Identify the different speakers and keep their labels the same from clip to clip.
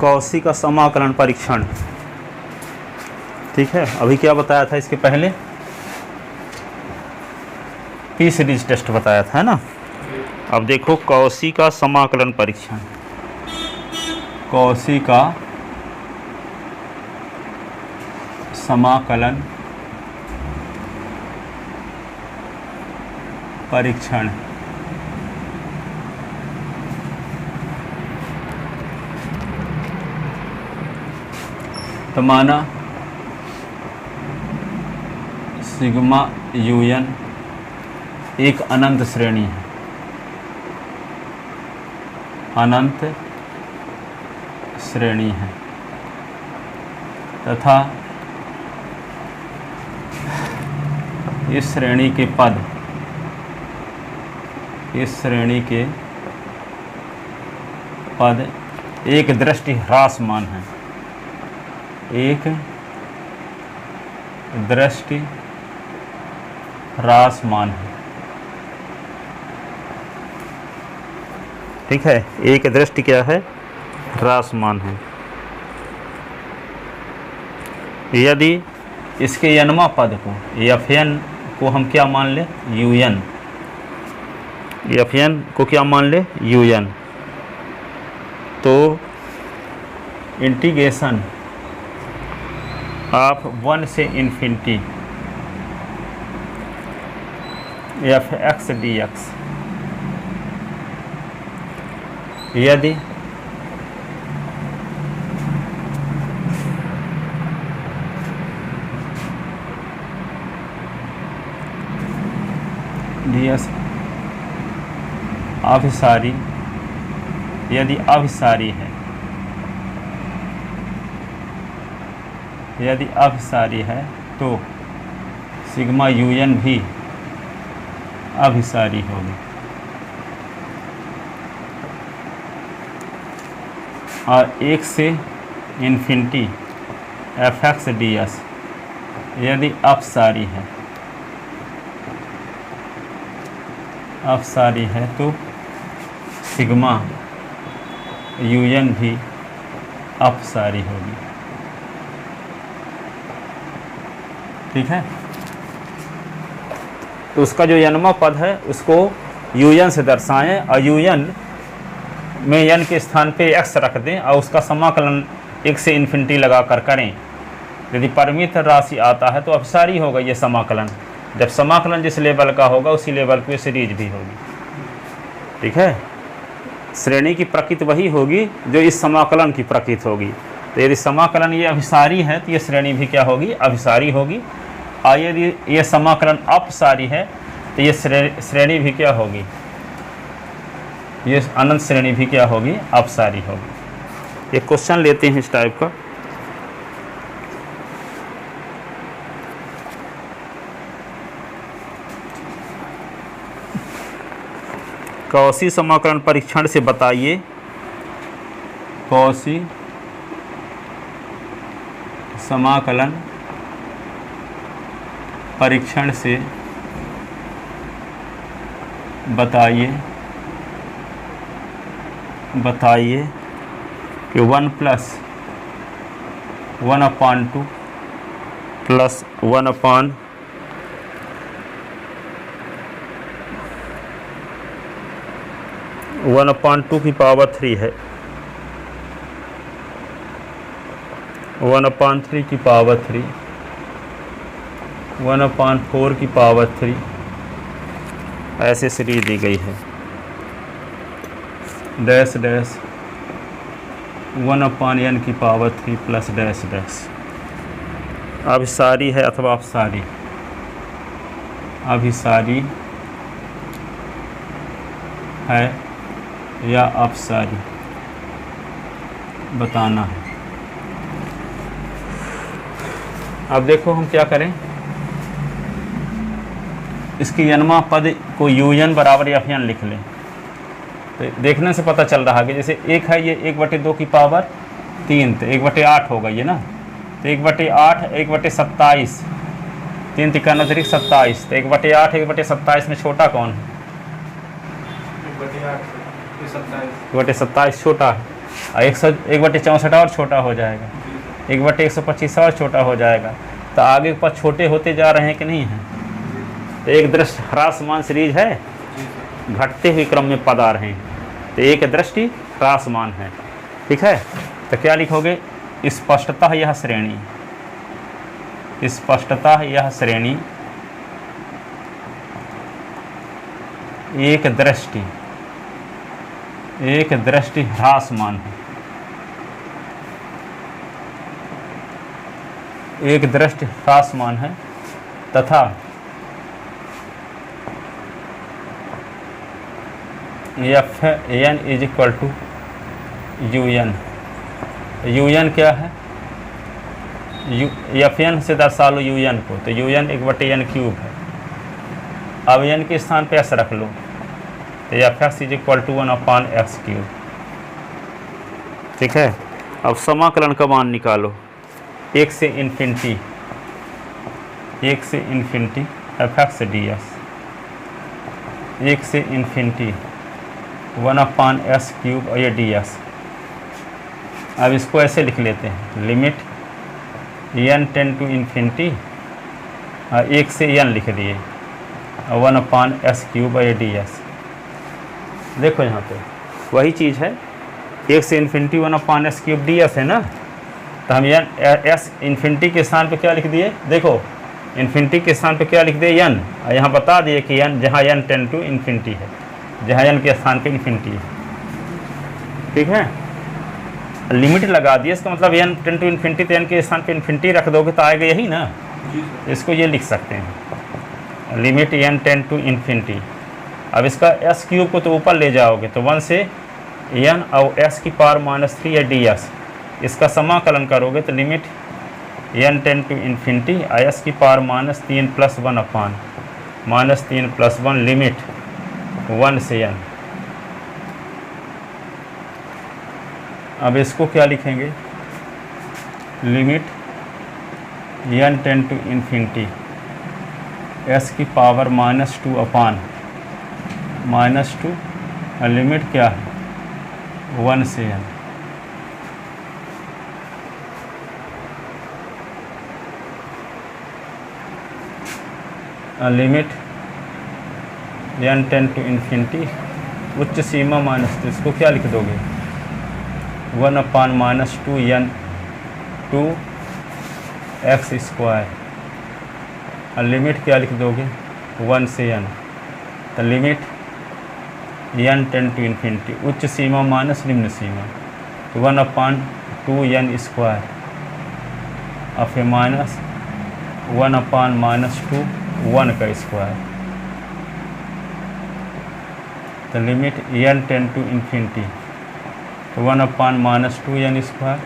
Speaker 1: Cauchy का समाकलन परीक्षण। ठीक है, अभी क्या बताया था इसके पहले? पी सीरीज टेस्ट बताया था, है ना। अब देखो कौशी का समाकलन परीक्षण। कौशी का समाकलन परीक्षण। तो माना सिग्मा un एक अनंत श्रेणी है, अनंत श्रेणी है, तथा इस श्रेणी के पद, इस श्रेणी के पद एक दृष्टि ह्रासमान है, एक दृष्टि ह्रासमान है। ठीक है, एक दृष्टि क्या है? ह्रासमान है। यदि इसके यनमा पद को Fn को हम क्या मान ले? Un। Fn को क्या मान ले? Un। तो इंटीग्रेशन ऑफ 1 से इन्फिनिटी fx dx यदि ds अभिसारी, यदि अभिसारी है, यदि अभिसारी है तो सिग्मा un भी अभिसारी होगी। और 1 से इन्फिनिटी fx ds यदि अपसारी है, अपसारी है तो सिग्मा un भी अपसारी होगी। ठीक है, तो उसका जो यनमा पद है उसको un से दर्शाएं और un में n के स्थान पे x रख दें और उसका समाकलन 1 से इन्फिनिटी लगा कर करें। यदि परिमित राशि आता है तो अपसारी होगा ये समाकलन। जब समाकलन जिस लेवल का होगा उसी लेवल पे सीरीज भी होगी। ठीक है, श्रेणी की प्रकृति वही होगी जो इस समाकलन की प्रकृति होगी। तो यदि समाकलन ये अभिसारी है तो ये श्रेणी भी क्या होगी? अभिसारी होगी। और यदि ये समाकलन अपसारी है तो ये श्रेणी भी क्या होगी? ये अनंत श्रेणी भी क्या होगी? अपसारी होगी। एक क्वेश्चन लेते हैं इस टाइप का। कौशी समाकलन परीक्षण से बताइए, कौशी समाकलन परीक्षण से बताइए कि 1 + 1/2 प्लस 1/2 की पावर 3 है, 1/3 की पावर 3, 1/4 की पावर 3 ऐसे सीरीज दी गई है। डैश डैश 1/n की पावर 3 प्लस डैश डैश। अभिसारी है अथवा अपसारी? अभिसारी है या अपसारी बताना है। अब देखो हम क्या करें, इसकी यनमा पद को un बराबर Fn लिख लें। तो देखने से पता चल रहा है कि जैसे 1 है, ये 1/2 की पावर 3 तो 1/8 होगा ये ना। तो 1/8 1/27, 3 × 27, तो 1/8 1/27 में छोटा कौन है? 1/27 छोटा है। और 1/64 और छोटा हो जाएगा, 1/125 और छोटा हो जाएगा। तो आगे के पद छोटे होते जा रहे हैं कि नहीं हैं? तो एक दृष्टि ह्रासमान सीरीज है, घटते हुए क्रम में पद आ रहे हैं, तो एक दृष्टि ह्रासमान है। ठीक है, तो क्या लिखोगे? स्पष्टतः यह श्रेणी, स्पष्टतः यह श्रेणी एक दृष्टि ह्रासमान है, एक दृष्टि ह्रासमान है तथा F N is equal to UN। UN क्या है? एफ एन से दर्शा लो UN को, तो UN 1/n³ है। अब n के स्थान पे s रख लो, तो F X is equal to 1/x³। ठीक है, अब समाकलन का मान निकालो, 1 से इन्फिनिटी एफ एक्स ds, 1 से इन्फिनिटी 1/s³ और ये ds। अब इसको ऐसे लिख लेते हैं, limit n tend to infinity, 1 से n लिख दिए, 1/s³ और ये ds। देखो यहाँ पे वही चीज़ है, 1 से इन्फिनिटी 1/s³ ds है ना, तो हम s इन्फिनिटी के स्थान पे क्या लिख दिए? देखो इन्फिनिटी के स्थान पे क्या लिख दिए? n, और यहाँ बता दिए कि n जहाँ n टेंड टू इन्फिनिटी है, जहाँ n के स्थान पे इन्फिनिटी है। ठीक है, लिमिट लगा दिए, इसका मतलब n टेंड टू इन्फिनिटी, तो n के स्थान पे इन्फिनिटी रख दोगे तो आएगा यही ना, इसको ये लिख सकते हैं, limit n tend to infinity. अब इसका s³ को तो ऊपर ले जाओगे तो 1 से n और s⁻³ या ds, इसका समाकलन करोगे तो limit n tend to infinity s⁻³ +1 limit 1 से n। अब इसको क्या लिखेंगे? Limit n tend to infinity s⁻²/-2 और लिमिट क्या है? 1 से n। Limit n tend to infinity उच्च सीमा -2, इसको क्या लिख दोगे? 1/-2n 2x²। और लिमिट क्या लिख दोगे? 1 से n। तो limit n tend to infinity उच्च सीमा माइनस निम्न सीमा, तो 1/2n² और फिर माइनस 1/-2 1 का स्क्वायर। तो limit n tend to infinity, तो 1/-2n²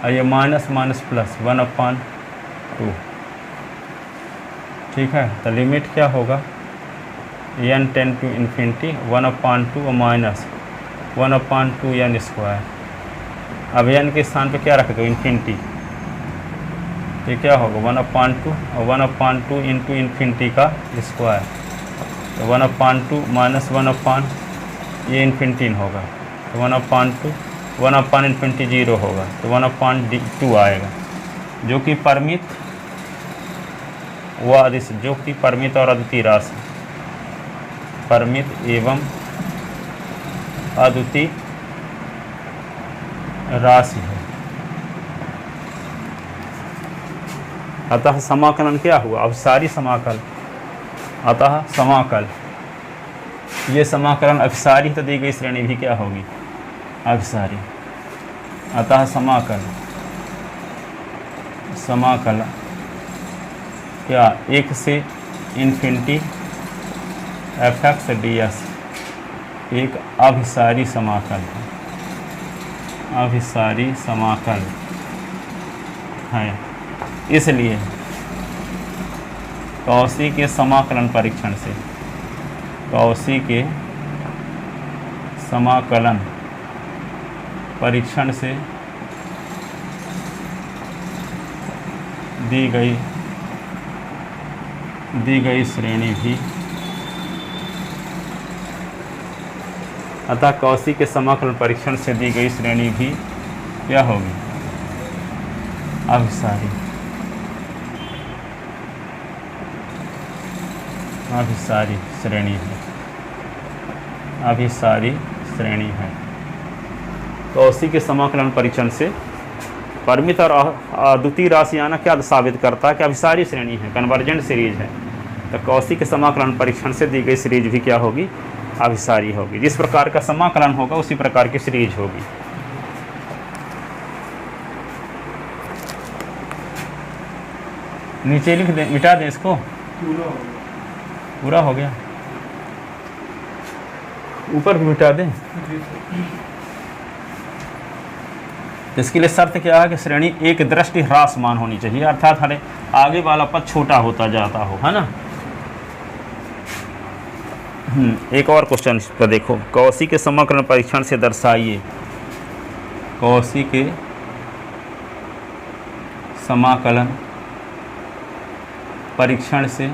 Speaker 1: और ये माइनस माइनस प्लस 1/2। ठीक है, तो लिमिट क्या होगा? n टेंड टू इन्फिनिटी 1/2 और माइनस 1/2n²। अब n के स्थान पे क्या रख दो? इन्फिनिटी। ये क्या होगा? 1/2 और 1/2 इंटू इन्फिनिटी का स्क्वायर, तो 1/2 माइनस 1/, ये इन्फिनिटी होगा, तो 1/2 0 होगा, तो 1/2 आएगा, जो कि परिमित व अदिश, जो कि परिमित और अद्वितीय राशि, परिमित एवं अद्वितीय राशि है। अतः समाकलन क्या हुआ? अब सारी समाकल, अतः समाकल, ये समाकलन अभिसारी तो दी गई श्रेणी भी क्या होगी? अभिसारी। अतः समाकल, समाकल क्या? 1 से इन्फिनिटी f(x) ds एक अभिसारी समाकल है, अभिसारी समाकल है। इसलिए कौशी के समाकलन परीक्षण से, कौशी के समाकलन परीक्षण से दी गई श्रेणी भी अतः कौशी के समाकलन परीक्षण से दी गई श्रेणी भी क्या होगी, अभिसारी। अभिसारी श्रेणी है, अभिसारी श्रेणी है। कौशी के समाकलन परीक्षण से परिमित और अद्वितीय राशि आना क्या साबित करता है कि अभिसारी श्रेणी है, कन्वर्जेंट सीरीज है। तो कौशी के समाकलन परीक्षण से दी गई सीरीज भी क्या होगी, अभिसारी होगी। जिस प्रकार का समाकलन होगा उसी प्रकार की सीरीज होगी। नीचे लिख दें, मिटा दें इसको, पूरा हो गया, ऊपर भी मिटा दें। इसके लिए शर्त क्या है कि श्रेणी एक दृष्टि ह्रासमान होनी चाहिए, अर्थात हरे आगे वाला पद छोटा होता जाता हो, है ना। एक और क्वेश्चन इस पर देखो, कौशी के समाकलन परीक्षण से दर्शाइए, कौशी के समाकलन परीक्षण से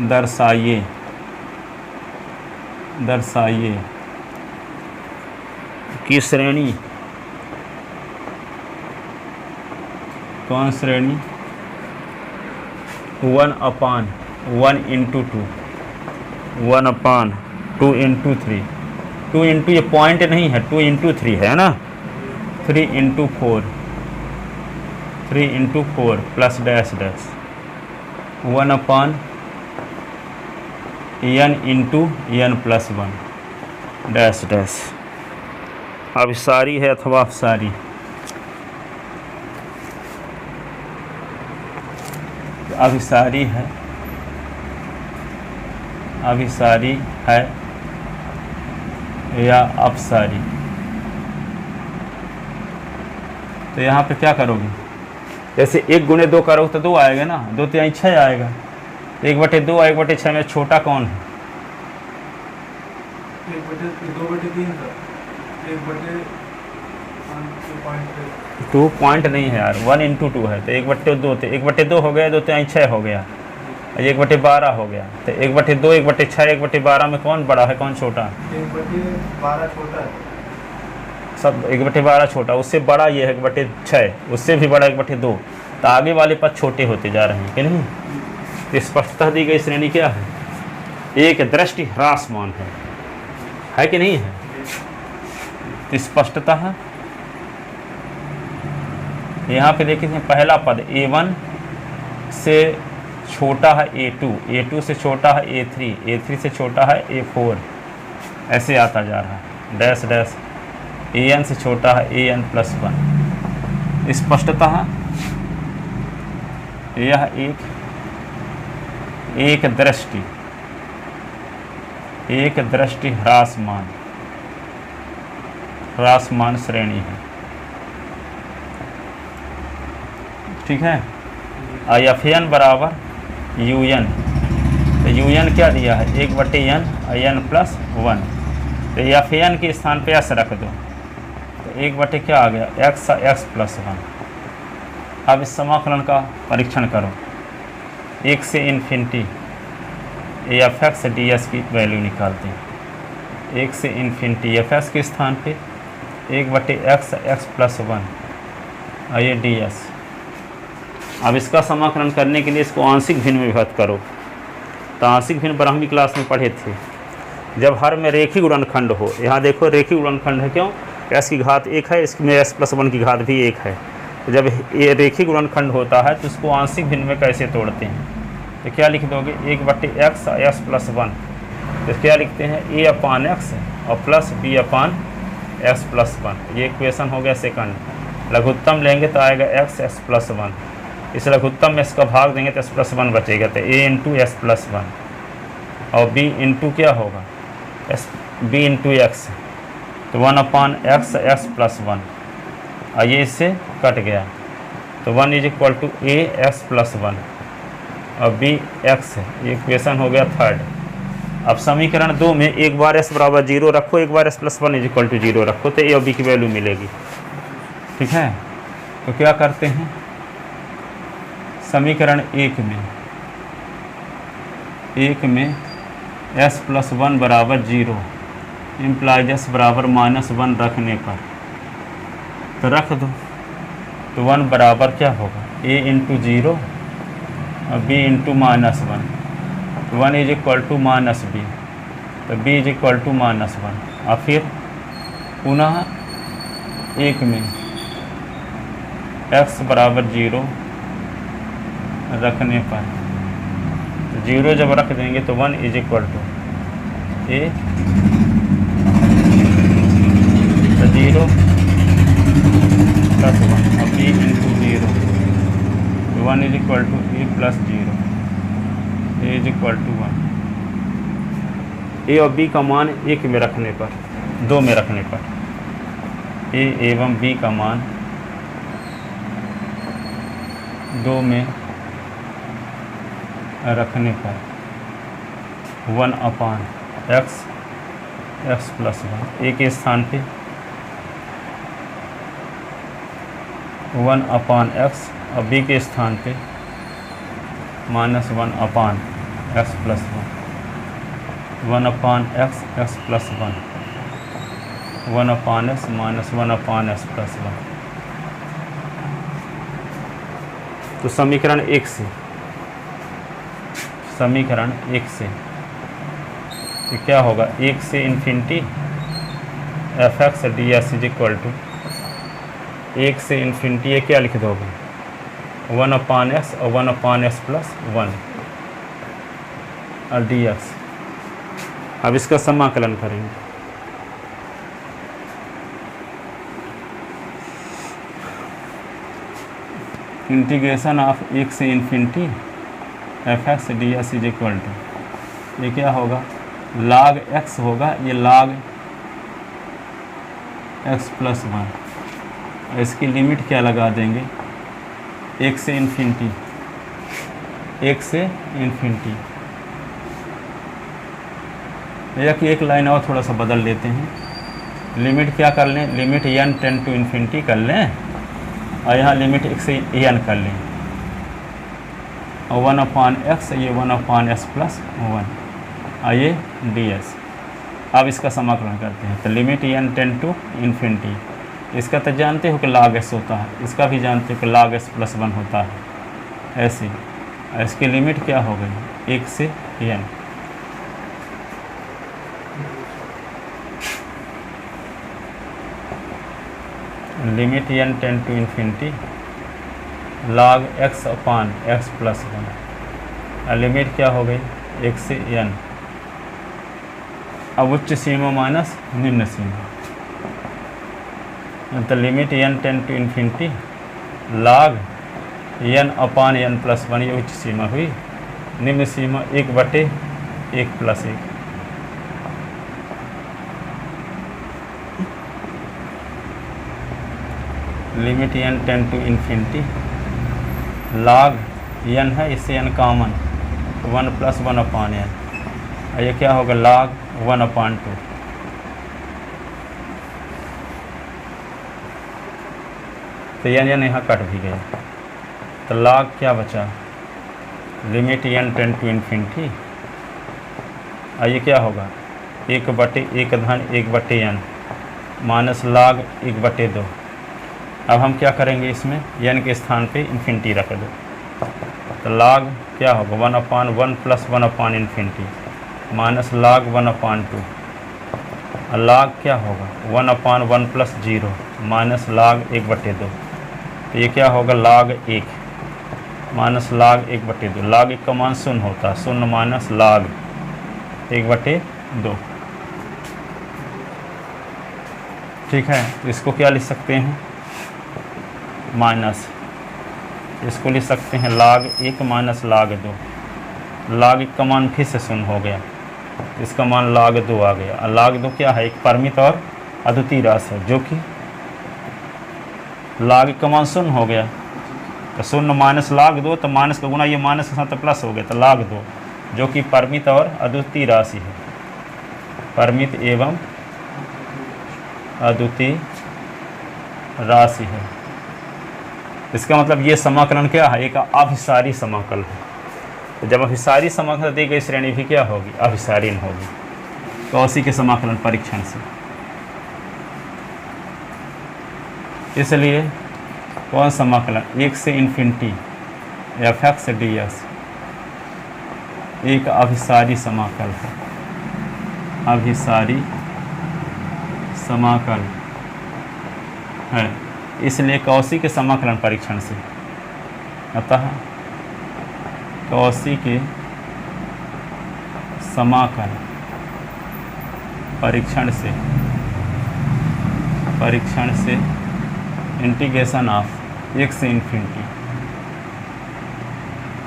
Speaker 1: दर्शाइए, दर्शाइए कि श्रेणी, कौन श्रेणी 1/1 इंटू 2, 1/2 इंटू 3, 2 इंटू ये पॉइंट नहीं है, 2 इंटू 3 है ना, 3 into 4, 3 into 4 plus dash dash 1/n into n plus 1 dash dash. अभिसारी है अथवा अपसारी, अभिसारी है, अभिसारी है या अपसारी। तो यहाँ पे क्या करोगे, जैसे 1 गुणे 2 करोगे तो 2 आएगा ना, 2 3 6 आएगा। 1/2 और 1/6 में छोटा कौन है, 2 पॉइंट नहीं है यार, 1 इंटू 2 है तो 1/2, तो 1/2 हो गया, 2 3 6 हो गया, 1/12 हो गया। तो 1/2 1/6 1/12 में कौन बड़ा है कौन छोटा,
Speaker 2: 1/12 छोटा है,
Speaker 1: सब 1/12 छोटा, उससे बड़ा ये है 1/6, उससे भी बड़ा 1/2। तो आगे वाले पद छोटे होते जा रहे हैं कि नहीं। तो स्पष्टता दी गई श्रेणी क्या है, एक दृष्टि ह्रासमान है कि नहीं है। तो स्पष्टता है यहाँ पे देखिए, पहला पद a1 से छोटा है a2, a2 से छोटा है a3, a3 से छोटा है a4, ऐसे आता जा रहा है, डैश डैश an से छोटा है an प्लस 1। स्पष्टता है यह एक दृष्टि, एक दृष्टि ह्रासमान, ह्रासमान श्रेणी है, ठीक है। Fn बराबर un, तो un क्या दिया है 1/n n प्लस 1। तो Fn के स्थान पे s रख दो, तो 1 क्या आ गया x प्लस 1। अब इस समाकलन का परीक्षण करो, 1 से इन्फिनिटी f(x) ds की वैल्यू निकालते हैं। 1 से इन्फिनिटी f(x) के स्थान पे 1/x प्लस 1 और ये ds। अब इसका समाकलन करने के लिए इसको आंशिक भिन्न में विभक्त करो। तो आंशिक भिन्न ब्राह्मी क्लास में पढ़े थे, जब हर में रेखीय गुणनखंड हो। यहाँ देखो रेखीय गुणनखंड है, क्यों, s की घात 1 है, इसमें s प्लस 1 की घात भी 1 है। तो जब ये रेखीय गुणनखंड होता है तो इसको आंशिक भिन्न में कैसे तोड़ते हैं, तो क्या लिख दोगे 1/x s प्लस 1, तो क्या लिखते हैं a/x और प्लस b/s प्लस 1। ये इक्वेशन हो गया सेकंड। लघुत्तम लेंगे तो आएगा x प्लस 1, इस लघुत्तम में इसका भाग देंगे तो s प्लस 1 बचेगा, तो a इंटू s प्लस 1 और b इंटू क्या होगा b इंटू x, तो 1/x s प्लस 1 और ये इससे कट गया, तो 1 = a s प्लस 1 और b x है। ये इक्वेशन हो गया थर्ड। अब समीकरण 2 में एक बार s बराबर 0 रखो, एक बार s प्लस 1 = 0 रखो, तो a और b की वैल्यू मिलेगी, ठीक है। तो क्या करते हैं, समीकरण 1 में एस प्लस 1 बराबर 0 इम्प्लाइज एस बराबर -1 रखने पर, तो रख दो। तो 1 बराबर क्या होगा, a इंटू 0 और b into -1। 1 is equal to -b, तो b इज इक्वल टू -1। और फिर पुनः 1 में x बराबर 0 रखने पर, तो 0 जब रख देंगे तो 1 इज इक्वल टू a, तो 0 प्लस 1 और b इंटू 0, तो 1 is equal to a plus 0, a is equal to 1। a और b का मान 1 में रखने पर, 2 में रखने पर, a एवं b का मान 2 में रखने पर 1 अपान x प्लस 1, a के स्थान पे 1 अपान x और b के स्थान पे -1 अपान x प्लस 1 अपान x प्लस 1 अपान x -1 अपान x प्लस 1। तो समीकरण 1 से तो क्या होगा, 1 से infinity F X D S is equal to 1 से इन्फिनिटी, ये क्या लिख दोगे 1 अपान एक्स और 1 अपान एक्स प्लस 1 और डी एक्स। अब इसका समाकलन करेंगे। इंटीग्रेशन ऑफ 1 से infinity F X D S is equal to, ये क्या होगा log x होगा, ये log x प्लस 1। इसकी लिमिट क्या लगा देंगे 1 से इन्फिनिटी, 1 से इन्फिनिटी। एक लाइन और थोड़ा सा बदल लेते हैं, लिमिट क्या कर लें, limit n tend to infinity कर लें और यहाँ लिमिट 1 से n कर लें और 1 अपान एक्स, ये 1 अपान एक्स प्लस 1 और ये डी एस। अब इसका समाकलन करते हैं, तो limit n tend to infinity, इसका तो जानते हो कि log s होता है, इसका भी जानते हो कि log s प्लस 1 होता है। ऐसे इसकी लिमिट क्या हो गई 1 से n, limit n tend to infinity log x upon x plus 1 और लिमिट क्या हो गई 1 से n। अब उच्च सीमा माइनस निम्न सीमा, तो limit n tend to infinity log n upon n plus 1, ये उच्च सीमा हुई। निम्न सीमा 1/1 plus 1। Limit n tend to infinity log n है, इससे n common 1 plus 1 upon n, और ये क्या होगा log 1 अपान 2। तो n यहाँ कट भी गया, तो log क्या बचा limit n tend to infinity, और ये क्या होगा 1/1 धन 1/n माइनस log 1/2। अब हम क्या करेंगे, इसमें n के स्थान पे इन्फिनिटी रख दो, तो log क्या होगा 1 अपान 1 प्लस 1 अपान इन्फिनिटी माइनस log 1 अपान 2, और log क्या होगा 1 अपान 1 प्लस 0 माइनस log 1/2। तो ये क्या होगा log 1 माइनस log 1/2। log 1 का मान 0 होता है, 0 माइनस log 1/2। ठीक है, तो इसको क्या लिख सकते हैं माइनस, इसको लिख सकते हैं log 1 माइनस log 2। log 1 का मान फिर से 0 हो गया, इसका मान log 2 आ गया। और log 2 क्या है, एक परिमित और अद्वितीय राशि है, जो कि log 1 का मान 0 हो गया, तो 0 माइनस log 2, तो माइनस का गुना ये माइनस के साथ प्लस हो गया, तो log 2 जो कि परिमित और अद्वितीय राशि है, परिमित एवं अद्वितीय राशि है। इसका मतलब ये समाकलन क्या है, एक अभिसारी समाकल है। तो जब अभिसारी समाकलन दी गई श्रेणी भी क्या होगी, अभिसारीन होगी कौशी के समाकलन परीक्षण से। इसलिए कौन समाकलन 1 से इन्फिनिटी f(x) ds एक अभिसारी समाकल है, अभिसारी समाकल है, इसलिए कौशी के समाकलन परीक्षण से, अतः कौशी के समाकल परीक्षण से इंटीग्रेशन ऑफ 1 से इन्फिनिटी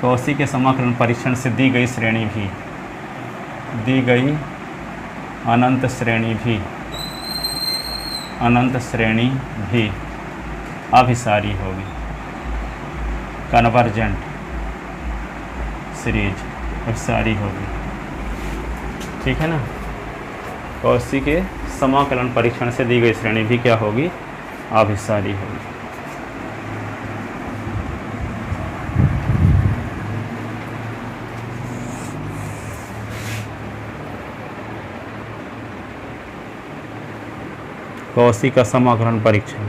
Speaker 1: कौशी के समाकलन परीक्षण से दी गई श्रेणी भी, दी गई अनंत श्रेणी भी अभिसारी होगी, कन्वर्जेंट सीरीज अभिसारी होगी। ठीक है ना, कौशी के समाकलन परीक्षण से दी गई श्रेणी भी क्या होगी, अभिसारी होगी। कौशी का समाकलन परीक्षण।